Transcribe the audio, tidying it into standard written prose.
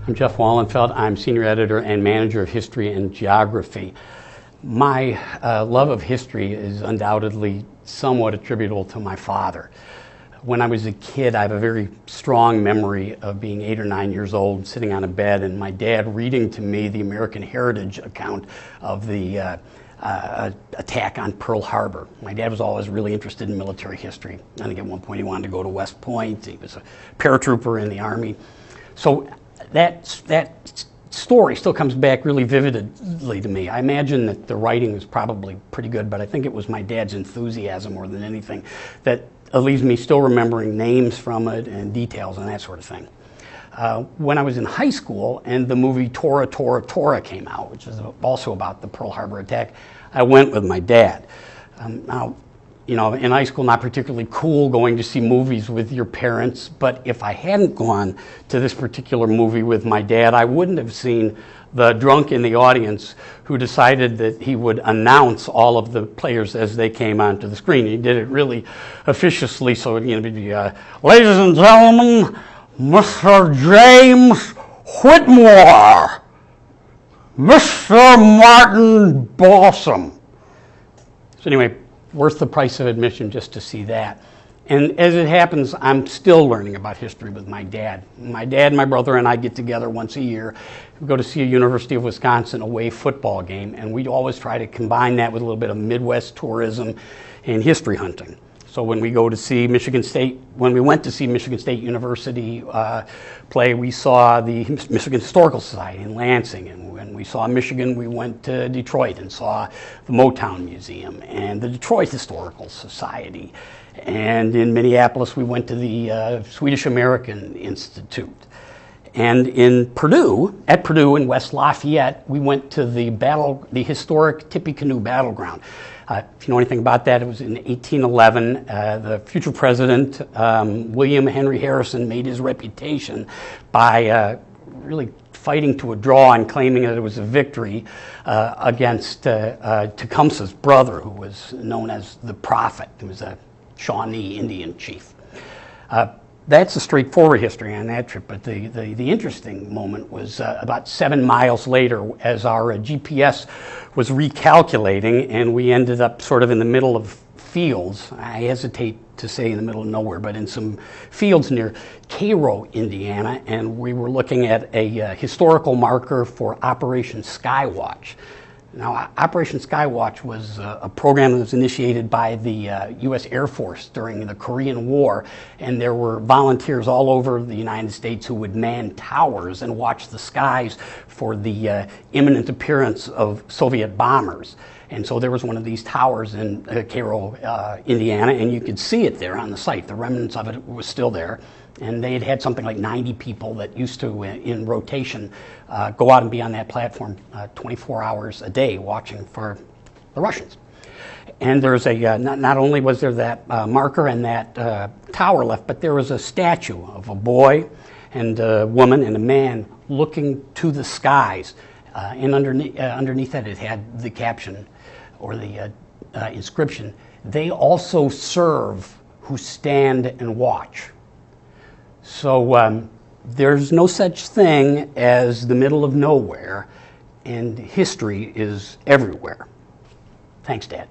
I'm Jeff Wallenfeldt. I'm Senior Editor and Manager of History and Geography. My love of history is undoubtedly somewhat attributable to my father. When I was a kid, I have a very strong memory of being 8 or 9 years old, sitting on a bed, and my dad reading to me the American Heritage account of the attack on Pearl Harbor. My dad was always really interested in military history. I think at one point he wanted to go to West Point. He was a paratrooper in the Army. So that story still comes back really vividly to me. I imagine that the writing was probably pretty good, but I think it was my dad's enthusiasm more than anything that leaves me still remembering names from it and details and that sort of thing. When I was in high school and the movie Tora, Tora, Tora came out, which is also about the Pearl Harbor attack, I went with my dad. Now, you know, in high school, not particularly cool going to see movies with your parents, but if I hadn't gone to this particular movie with my dad, I wouldn't have seen the drunk in the audience who decided that he would announce all of the players as they came onto the screen. He did it really officiously, so you know, it'd be, ladies and gentlemen, Mr. James Whitmore, Mr. Martin Balsam. So anyway, worth the price of admission just to see that. And as it happens, I'm still learning about history with my dad. My dad, my brother, and I get together once a year. We go to see a University of Wisconsin away football game, and we always try to combine that with a little bit of Midwest tourism and history hunting. So when we go to see Michigan State, when we went to see Michigan State University play, we saw the Michigan Historical Society in Lansing. And when we saw Michigan, we went to Detroit and saw the Motown Museum and the Detroit Historical Society. And in Minneapolis, we went to the Swedish American Institute. And in Purdue, at Purdue in West Lafayette, we went to the historic Tippecanoe battleground. If you know anything about that, it was in 1811. The future president, William Henry Harrison, made his reputation by really fighting to a draw and claiming that it was a victory against Tecumseh's brother, who was known as the Prophet. He was a Shawnee Indian chief. That's a straightforward history on that trip, but the interesting moment was about 7 miles later as our GPS was recalculating and we ended up sort of in the middle of fields. I hesitate to say in the middle of nowhere, but in some fields near Cairo, Indiana, and we were looking at a historical marker for Operation Skywatch. Now, Operation Skywatch was a program that was initiated by the U.S. Air Force during the Korean War, and there were volunteers all over the United States who would man towers and watch the skies for the imminent appearance of Soviet bombers. And so there was one of these towers in Cairo, Indiana, and you could see it there on the site. The remnants of it was still there. And they had something like 90 people that used to, in rotation, go out and be on that platform 24 hours a day watching for the Russians. And there's a, not only was there that marker and that tower left, but there was a statue of a boy and a woman and a man looking to the skies. And underneath that it had the caption or the inscription, "They also serve who stand and watch." So there's no such thing as the middle of nowhere, and history is everywhere. Thanks, Dad.